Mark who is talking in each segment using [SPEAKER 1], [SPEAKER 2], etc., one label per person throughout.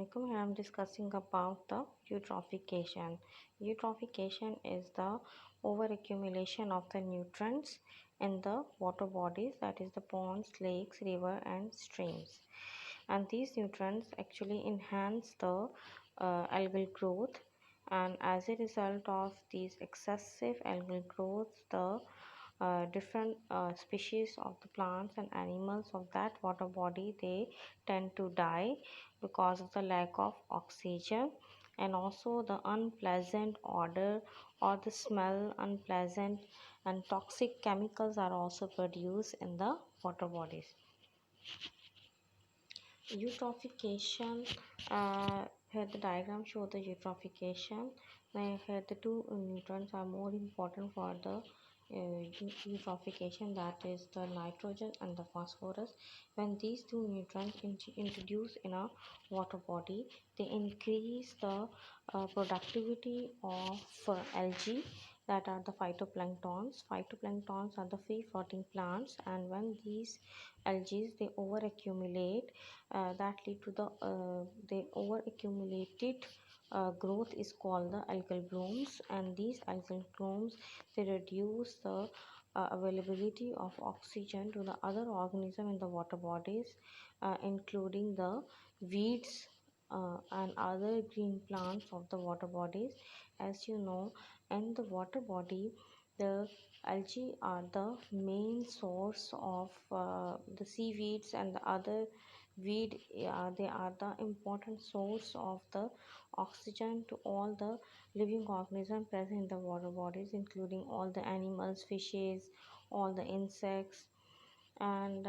[SPEAKER 1] Assalamualaikum. Here I'm discussing about the eutrophication. Eutrophication is the overaccumulation of the nutrients in the water bodies, that is the ponds, lakes, river and streams. And these nutrients actually enhance the algal growth, and as a result of these excessive algal growth, the different species of the plants and animals of that water body, they tend to die because of the lack of oxygen, and also the unpleasant odor or the smell, unpleasant and toxic chemicals are also produced in the water bodies. Eutrophication, here the diagram show the eutrophication. Now here the two nutrients are more important for the eutrophication, that is the nitrogen and the phosphorus. When these two nutrients introduced in a water body, they increase the productivity of algae, that are the phytoplanktons. Phytoplanktons are the free floating plants, and when these algae they over accumulate, that lead to the they over accumulated growth is called the algal blooms, and these algal blooms they reduce the availability of oxygen to the other organism in the water bodies, including the weeds and other green plants of the water bodies. As you know, in the water body, the algae are the main source of the seaweeds and the other weed. They are the important source of the oxygen to all the living organisms present in the water bodies, including all the animals, fishes, all the insects. And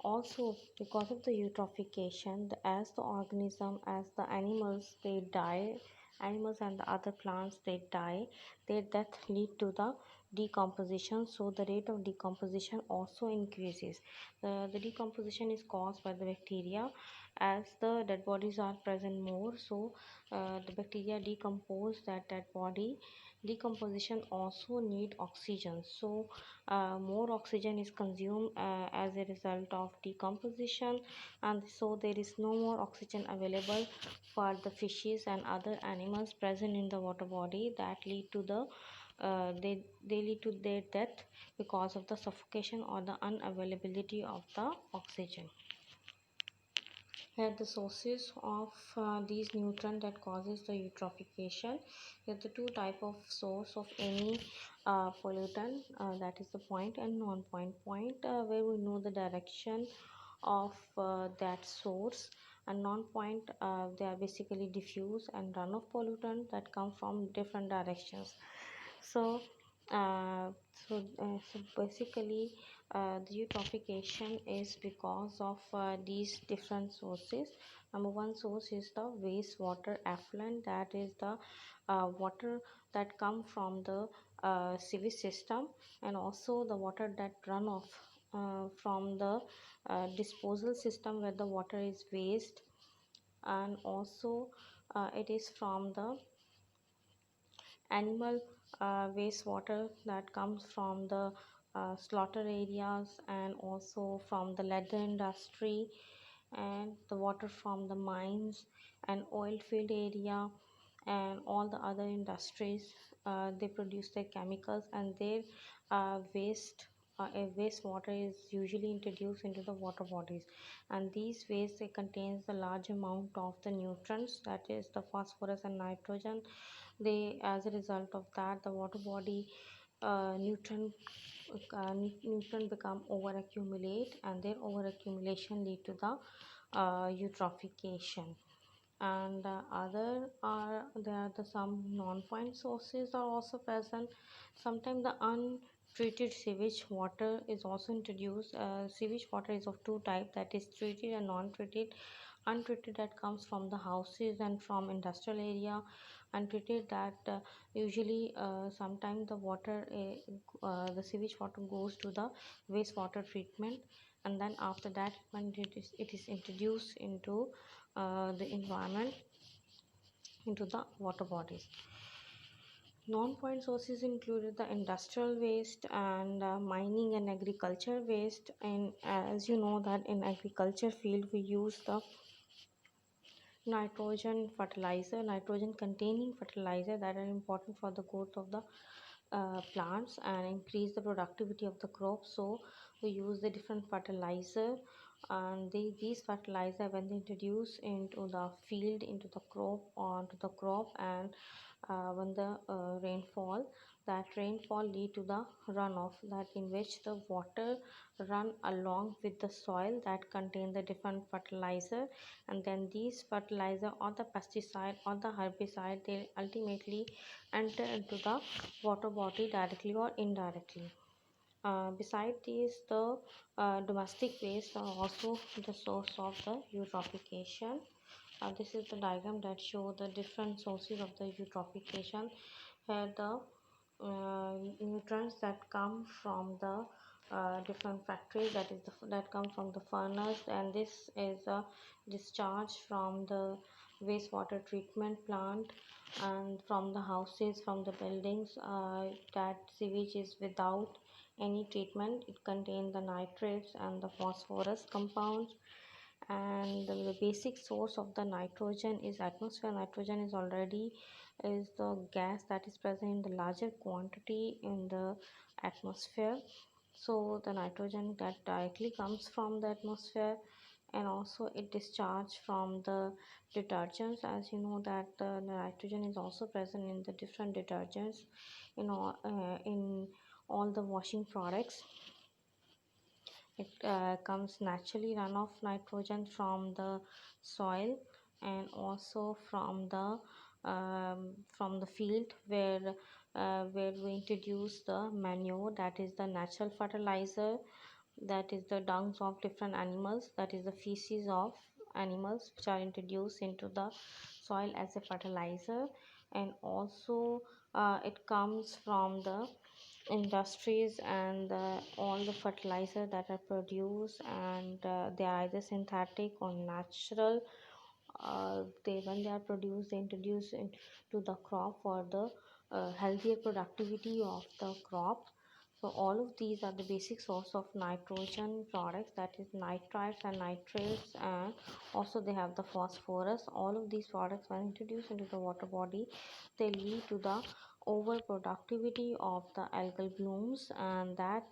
[SPEAKER 1] also because of the eutrophication, as the organism, as the animals they die, animals and the other plants they die, their death lead to the decomposition, so the rate of decomposition also increases. The decomposition is caused by the bacteria. As the dead bodies are present more, so the bacteria decompose that dead body. Decomposition also need oxygen, so more oxygen is consumed as a result of decomposition, and so there is no more oxygen available for the fishes and other animals present in the water body, that lead to the they lead to their death because of the suffocation or the unavailability of the oxygen. Here the sources of these nutrients that causes the eutrophication. Here the two type of source of any pollutant, that is the point and non-point. Point where we know the direction of that source, and non-point they are basically diffuse and runoff pollutant that come from different directions. So so basically the eutrophication is because of these different sources. Number one source is the wastewater effluent, that is the water that come from the sewage system, and also the water that run off from the disposal system where the water is waste, and also it is from the animal wastewater that comes from the slaughter areas, and also from the leather industry, and the water from the mines and oil field area, and all the other industries. They produce their chemicals, and their wastewater is usually introduced into the water bodies, and these waste they contains the large amount of the nutrients, that is the phosphorus and nitrogen. They, as a result of that, the water body nutrient become over accumulate, and their over accumulation lead to the eutrophication. And other are there are the some non-point sources are also present. Sometimes the untreated sewage water is also introduced. Sewage water is of two types, that is treated and non-treated. Untreated that comes from the houses and from industrial area. Untreated that usually sometimes the water the sewage water goes to the wastewater treatment, and then after that when it is introduced into the environment, into the water bodies. Non-point sources included the industrial waste and mining and agriculture waste. And as you know that in agriculture field we use the nitrogen containing fertilizer that are important for the growth of the plants and increase the productivity of the crop. So we use the different fertilizer, and these fertilizer, when they introduce into the field, into the crop, onto the crop, and when the rainfall lead to the runoff, that in which the water run along with the soil that contain the different fertilizer, and then these fertilizer or the pesticide or the herbicide, they ultimately enter into the water body directly or indirectly. Beside these, the domestic waste are also the source of the eutrophication. This is the diagram that show the different sources of the eutrophication. Here the nutrients that come from the different factories, that come from the furnace, and this is a discharge from the wastewater treatment plant and from the houses, from the buildings. That sewage is without any treatment. It contains the nitrates and the phosphorus compounds, and the basic source of the nitrogen is atmosphere. Nitrogen is the gas that is present in the larger quantity in the atmosphere. So the nitrogen that directly comes from the atmosphere, and also it discharged from the detergents. As you know that the nitrogen is also present in the different detergents, in all the washing products. It comes naturally runoff nitrogen from the soil, and also from the field, where we introduce the manure, that is the natural fertilizer, that is the dungs of different animals, that is the feces of animals, which are introduced into the soil as a fertilizer. And also it comes from the industries, and all the fertilizer that are produced, and they are either synthetic or natural. They When they are produced, they introduce into the crop for the healthier productivity of the crop. So all of these are the basic source of nitrogen products, that is nitrites and nitrates, and also they have the phosphorus. All of these products, when introduced into the water body, they lead to the overproductivity of the algal blooms, and that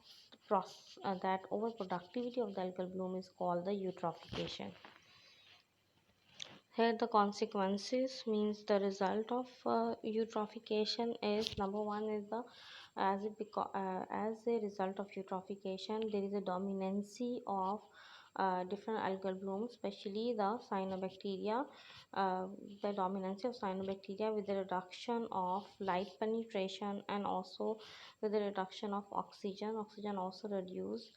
[SPEAKER 1] overproductivity of the algal bloom is called the eutrophication. Here the consequences, means the result of eutrophication is, number one is the, as a result of eutrophication, there is a dominancy of different algal blooms, especially the cyanobacteria. The dominancy of cyanobacteria, with the reduction of light penetration, and also with the reduction of oxygen also reduced.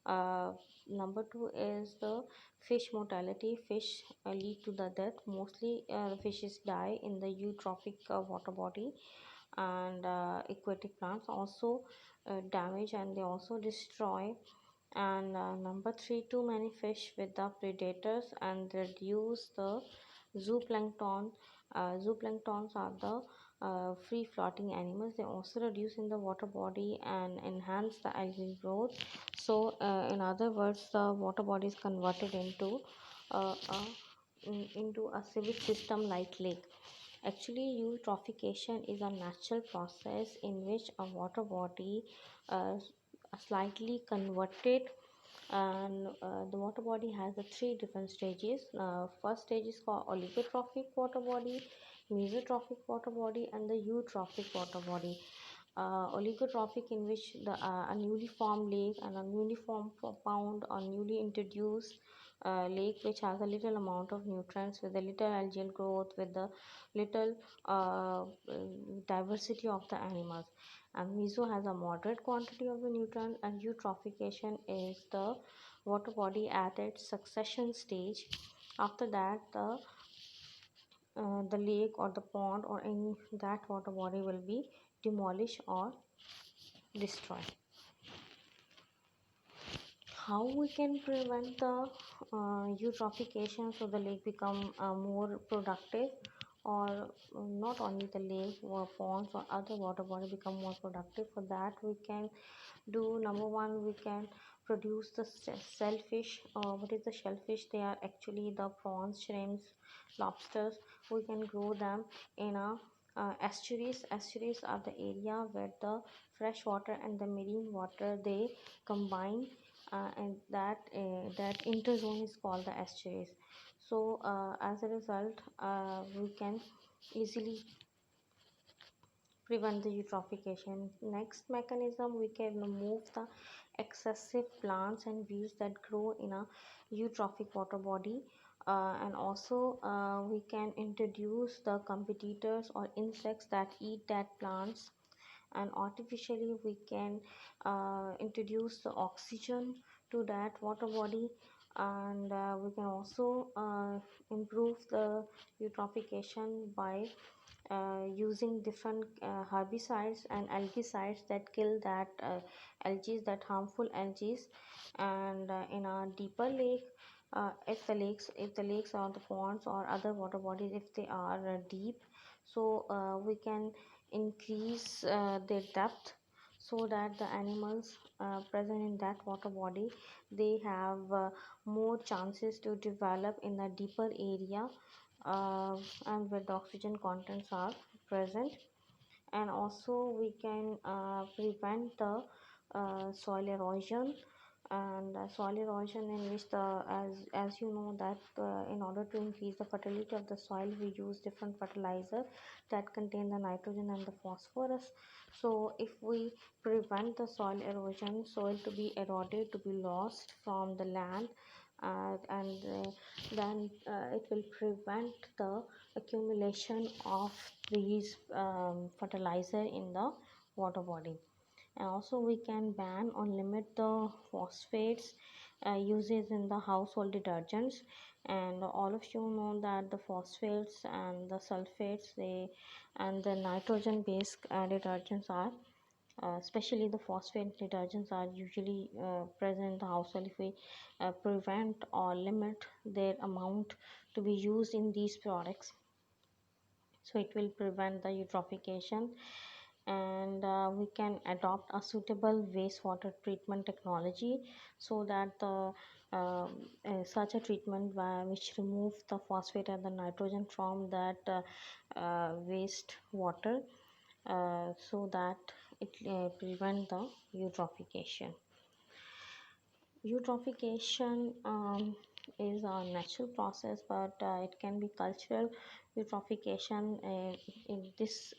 [SPEAKER 1] uh, Number two is the fish mortality. Fish lead to the death. Mostly the fishes die in the eutrophic water body, and aquatic plants also damage, and they also destroy. And number three, too many fish with the predators and reduce the zooplankton. Zooplanktons are the free floating animals. They also reduce in the water body and enhance the algae growth. So in other words, the water body is converted uh, uh, into a sewage system like lake. Actually, eutrophication is a natural process in which a water body uh, slightly converted, and the water body has the three different stages. First stage is called oligotrophic water body, mesotrophic water body, and the eutrophic water body. Oligotrophic, in which a newly formed lake and a newly formed pound or newly introduced lake, which has a little amount of nutrients, with a little algal growth, with the little diversity of the animals. And meso has a moderate quantity of the nutrient, and eutrophication is the water body at its succession stage. After that, the lake or the pond or any that water body will be demolished or destroyed. How we can prevent the eutrophication, so the lake become more productive, or not only the lake or ponds or other water body become more productive? For that we can do, number one, we can produce the shellfish. What is the shellfish? They are actually the prawns, shrimps, lobsters. We can grow them in a estuaries. Estuaries are the area where the fresh water and the marine water they combine, and that interzone is called the estuaries. So as a result, we can easily prevent the eutrophication. Next mechanism, we can remove the excessive plants and weeds that grow in a eutrophic water body. And also we can introduce the competitors or insects that eat that plants, and artificially we can introduce the oxygen to that water body. And we can also improve the eutrophication by using different herbicides and algicides that kill that algae, that harmful algae. And in a deeper lake, if the lakes or the ponds or other water bodies, if they are deep, so we can increase their depth, so that the animals present in that water body, they have more chances to develop in a deeper area, and where the oxygen contents are present. And also we can prevent the soil erosion. And soil erosion in which the, as you know that in order to increase the fertility of the soil, we use different fertilizer that contain the nitrogen and the phosphorus. So if we prevent the soil erosion, soil to be eroded, to be lost from the land, and then it will prevent the accumulation of these fertilizer in the water body. And also we can ban or limit the phosphates uses in the household detergents. And all of you know that the phosphates and the sulfates, they and the nitrogen based detergents are, especially the phosphate detergents are usually present in the household. If we prevent or limit their amount to be used in these products, so it will prevent the eutrophication. And we can adopt a suitable wastewater treatment technology, so that the such a treatment which remove the phosphate and the nitrogen from that waste water, so that it prevent the eutrophication. Eutrophication is a natural process, but it can be cultural eutrophication. This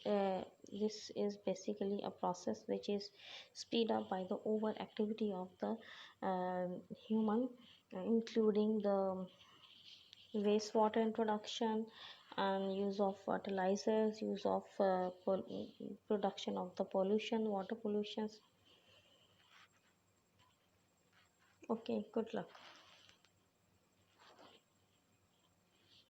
[SPEAKER 1] is basically a process which is speed up by the overactivity of the human, including the wastewater introduction and use of fertilizers, use of production of the pollution, water pollutions. Okay, good luck.